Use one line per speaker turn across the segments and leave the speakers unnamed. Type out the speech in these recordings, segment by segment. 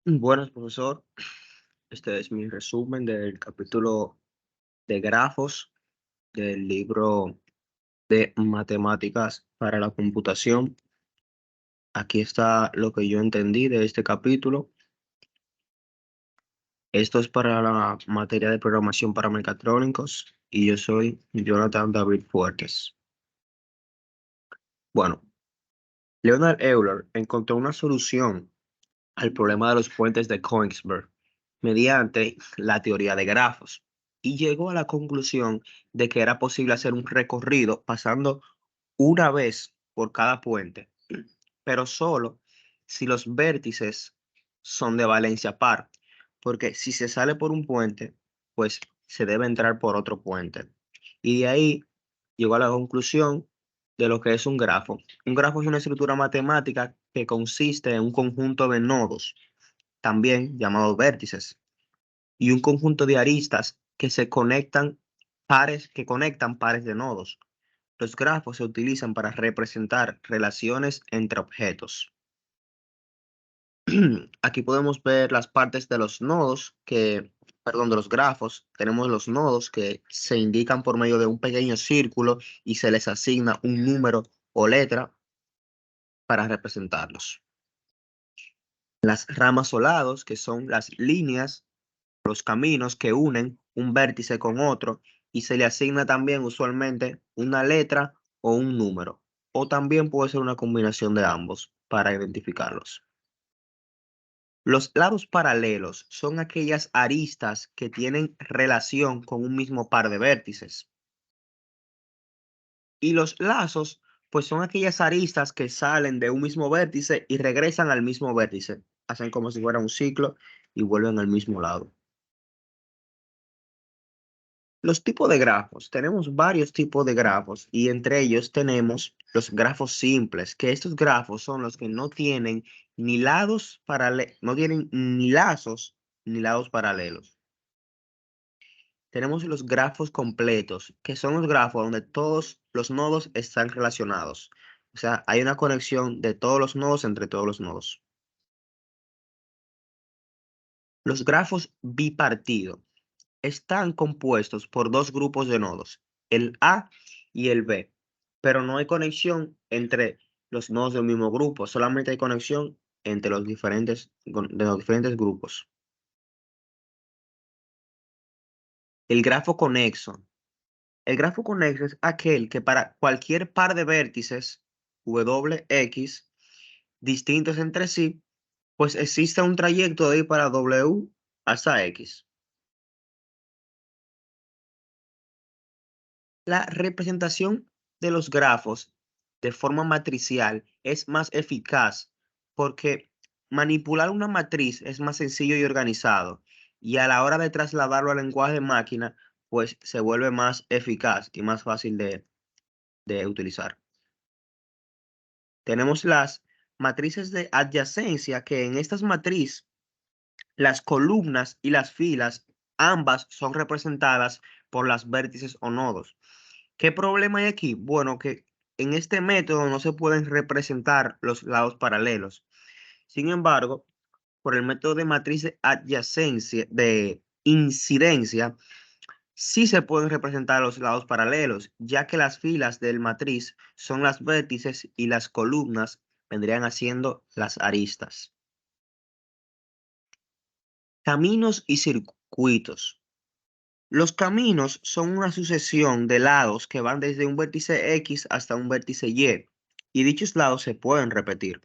Buenas, profesor. Este es mi resumen del capítulo de grafos del libro de matemáticas para la computación. Aquí está lo que yo entendí de este capítulo. Esto es para la materia de programación para mecatrónicos y yo soy Jonathan David Fuertes. Bueno, Leonard Euler encontró una solución al problema de los puentes de Königsberg mediante la teoría de grafos y llegó a la conclusión de que era posible hacer un recorrido pasando una vez por cada puente, pero solo si los vértices son de valencia par, porque si se sale por un puente, pues se debe entrar por otro puente. Y de ahí llegó a la conclusión de lo que es un grafo. Un grafo es una estructura matemática que consiste en un conjunto de nodos, también llamados vértices, y un conjunto de aristas que conectan pares de nodos. Los grafos se utilizan para representar relaciones entre objetos. Aquí podemos ver las partes de los nodos perdón, de los grafos. Tenemos los nodos que se indican por medio de un pequeño círculo y se les asigna un número o letra para representarlos. Las ramas o lados, que son las líneas, los caminos que unen un vértice con otro, y se le asigna también usualmente una letra o un número, o también puede ser una combinación de ambos para identificarlos. Los lados paralelos son aquellas aristas que tienen relación con un mismo par de vértices. Y los lazos, pues son aquellas aristas que salen de un mismo vértice y regresan al mismo vértice. Hacen como si fuera un ciclo y vuelven al mismo lado. Los tipos de grafos, tenemos varios tipos de grafos y entre ellos tenemos los grafos simples, que estos grafos son los que no tienen ni lados paralelos, no tienen ni lazos ni lados paralelos. Tenemos los grafos completos, que son los grafos donde todos los nodos están relacionados. O sea, hay una conexión de todos los nodos entre todos los nodos. Los grafos bipartidos están compuestos por dos grupos de nodos, el A y el B, pero no hay conexión entre los nodos del mismo grupo, solamente hay conexión entre de los diferentes grupos. El grafo conexo. El grafo conexo es aquel que para cualquier par de vértices Wx distintos entre sí, pues existe un trayecto de I para W hasta X. La representación de los grafos de forma matricial es más eficaz porque manipular una matriz es más sencillo y organizado, y a la hora de trasladarlo al lenguaje de máquina, pues se vuelve más eficaz y más fácil de utilizar. Tenemos las matrices de adyacencia, que en estas matrices las columnas y las filas ambas son representadas por las vértices o nodos. ¿Qué problema hay aquí? Bueno, que en este método no se pueden representar los lados paralelos. Sin embargo, por el método de matriz de adyacencia, de incidencia, sí se pueden representar los lados paralelos, ya que las filas del matriz son las vértices y las columnas vendrían haciendo las aristas. Caminos y circuitos. Los caminos son una sucesión de lados que van desde un vértice X hasta un vértice y dichos lados se pueden repetir.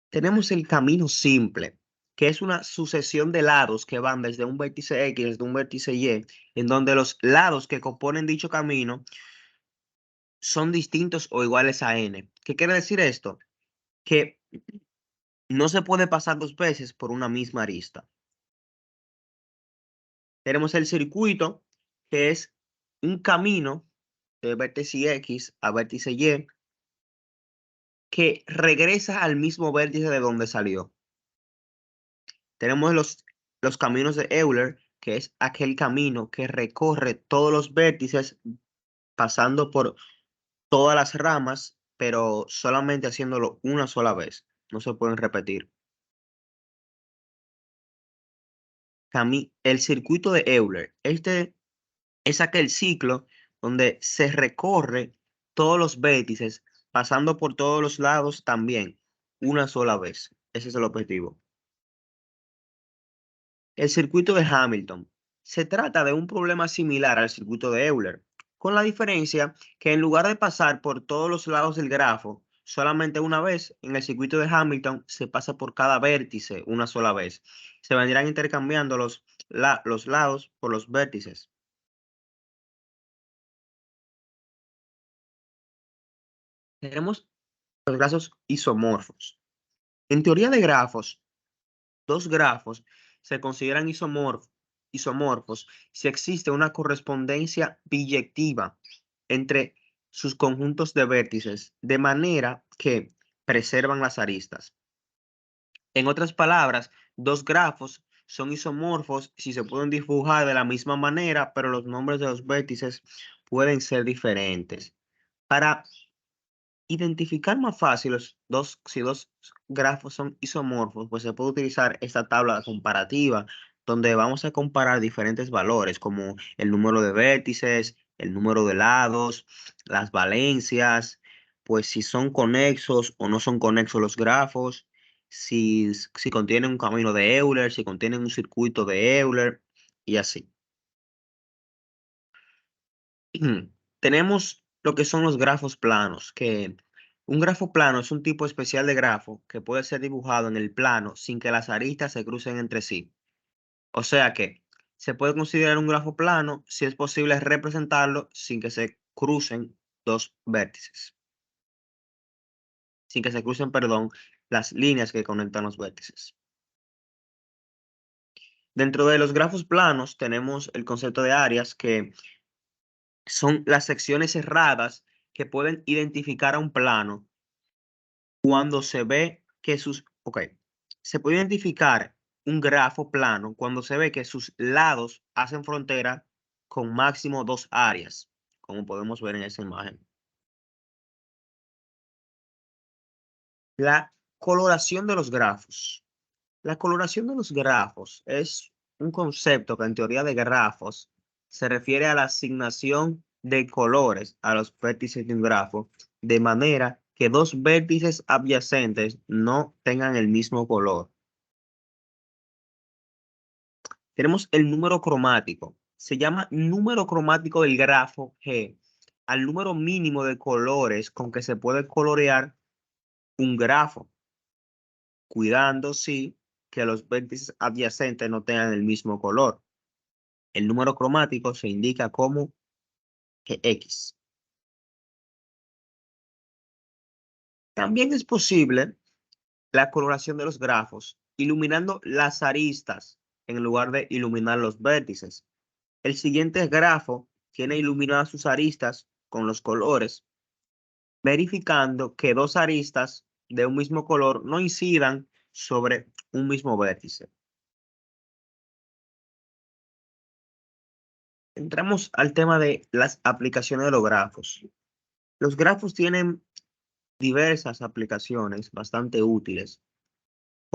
Tenemos el camino simple, que es una sucesión de lados que van desde un vértice X, desde un vértice Y, en donde los lados que componen dicho camino son distintos o iguales a n. ¿Qué quiere decir esto? Que no se puede pasar dos veces por una misma arista. Tenemos el circuito, que es un camino de vértice X a vértice Y que regresa al mismo vértice de donde salió. Tenemos los caminos de Euler, que es aquel camino que recorre todos los vértices pasando por todas las ramas, pero solamente haciéndolo una sola vez. No se pueden repetir. El circuito de Euler. Este es aquel ciclo donde se recorre todos los vértices, pasando por todos los lados también, una sola vez. Ese es el objetivo. El circuito de Hamilton. Se trata de un problema similar al circuito de Euler, con la diferencia que en lugar de pasar por todos los lados del grafo solamente una vez, en el circuito de Hamilton se pasa por cada vértice una sola vez. Se vendrán intercambiando los lados por los vértices. Tenemos los grafos isomorfos. En teoría de grafos, dos grafos se consideran isomorfos si existe una correspondencia biyectiva entre sus conjuntos de vértices, de manera que preservan las aristas. En otras palabras, dos grafos son isomorfos si se pueden dibujar de la misma manera, pero los nombres de los vértices pueden ser diferentes. Para identificar más fácil si dos grafos son isomorfos, pues se puede utilizar esta tabla comparativa donde vamos a comparar diferentes valores como el número de vértices, el número de lados, las valencias, pues si son conexos o no son conexos los grafos, si contienen un camino de Euler, si contienen un circuito de Euler y así. Tenemos lo que son los grafos planos, que un grafo plano es un tipo especial de grafo que puede ser dibujado en el plano sin que las aristas se crucen entre sí. O sea que se puede considerar un grafo plano si es posible representarlo sin que se crucen dos vértices, sin que se crucen, perdón, las líneas que conectan los vértices. Dentro de los grafos planos tenemos el concepto de áreas que son las secciones cerradas que pueden identificar a un plano cuando se ve que se puede identificar un grafo plano cuando se ve que sus lados hacen frontera con máximo dos áreas, como podemos ver en esa imagen. La coloración de los grafos. La coloración de los grafos es un concepto que en teoría de grafos se refiere a la asignación de colores a los vértices de un grafo, de manera que dos vértices adyacentes no tengan el mismo color. Tenemos el número cromático. Se llama número cromático del grafo G al número mínimo de colores con que se puede colorear un grafo, cuidando, sí, que los vértices adyacentes no tengan el mismo color. El número cromático se indica como X. También es posible la coloración de los grafos iluminando las aristas en lugar de iluminar los vértices. El siguiente grafo tiene iluminadas sus aristas con los colores, verificando que dos aristas de un mismo color no incidan sobre un mismo vértice. Entramos al tema de las aplicaciones de los grafos. Los grafos tienen diversas aplicaciones bastante útiles.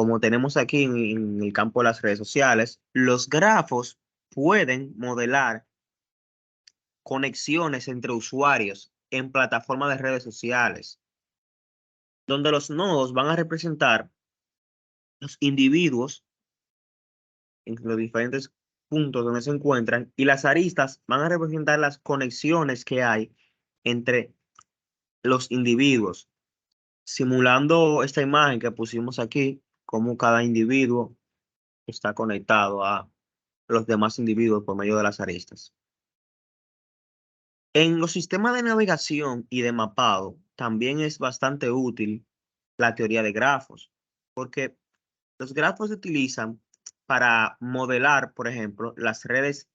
Como tenemos aquí en el campo de las redes sociales, los grafos pueden modelar conexiones entre usuarios en plataformas de redes sociales, donde los nodos van a representar los individuos en los diferentes puntos donde se encuentran y las aristas van a representar las conexiones que hay entre los individuos, simulando esta imagen que pusimos aquí, como cada individuo está conectado a los demás individuos por medio de las aristas. En los sistemas de navegación y de mapado también es bastante útil la teoría de grafos, porque los grafos se utilizan para modelar, por ejemplo, las redes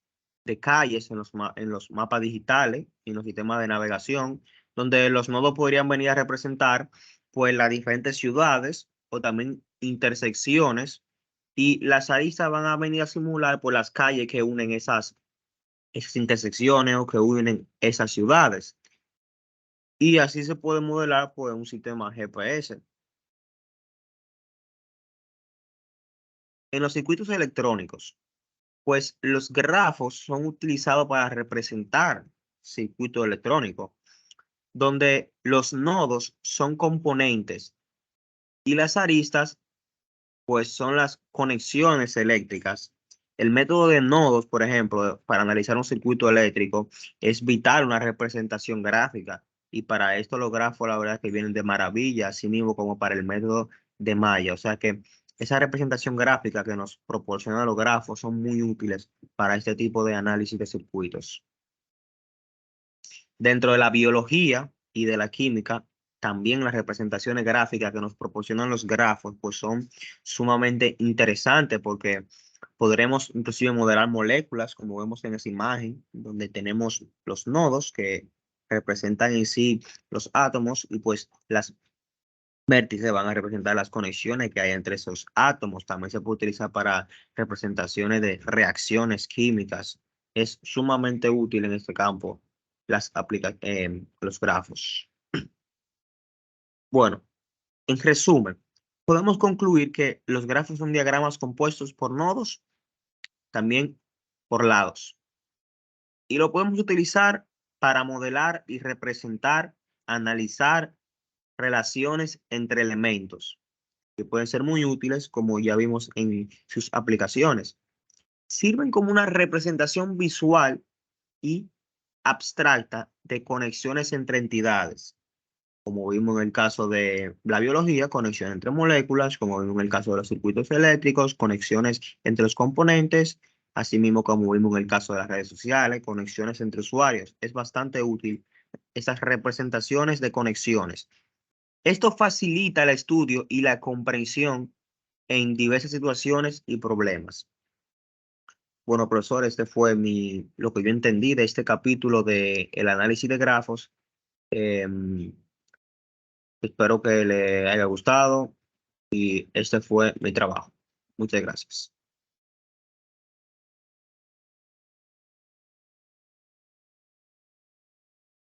de calles en los mapas digitales y en los sistemas de navegación, donde los nodos podrían venir a representar pues las diferentes ciudades o también intersecciones y las aristas van a venir a simular por las calles que unen esas intersecciones o que unen esas ciudades. Y así se puede modelar pues un sistema GPS. En los circuitos electrónicos, Pues los grafos son utilizados para representar circuitos electrónicos, donde los nodos son componentes y las aristas pues son las conexiones eléctricas. El método de nodos, por ejemplo, para analizar un circuito eléctrico, es vital una representación gráfica. Y para esto los grafos, la verdad, que vienen de maravilla, así mismo como para el método de Maya. O sea que esa representación gráfica que nos proporcionan los grafos son muy útiles para este tipo de análisis de circuitos. Dentro de la biología y de la química, también las representaciones gráficas que nos proporcionan los grafos, pues son sumamente interesantes porque podremos inclusive modelar moléculas, como vemos en esa imagen, donde tenemos los nodos que representan en sí los átomos y pues las vértices van a representar las conexiones que hay entre esos átomos. También se puede utilizar para representaciones de reacciones químicas. Es sumamente útil en este campo los grafos. Bueno, en resumen, podemos concluir que los grafos son diagramas compuestos por nodos, también por lados. Y lo podemos utilizar para modelar y representar, analizar relaciones entre elementos, que pueden ser muy útiles, como ya vimos en sus aplicaciones. Sirven como una representación visual y abstracta de conexiones entre entidades, como vimos en el caso de la biología, conexiones entre moléculas, como vimos en el caso de los circuitos eléctricos, conexiones entre los componentes, asimismo como vimos en el caso de las redes sociales, conexiones entre usuarios. Es bastante útil estas representaciones de conexiones. Esto facilita el estudio y la comprensión en diversas situaciones y problemas. Bueno, profesor, este fue lo que yo entendí de este capítulo de el análisis de grafos. Em, Espero que le haya gustado y este fue mi trabajo. Muchas gracias.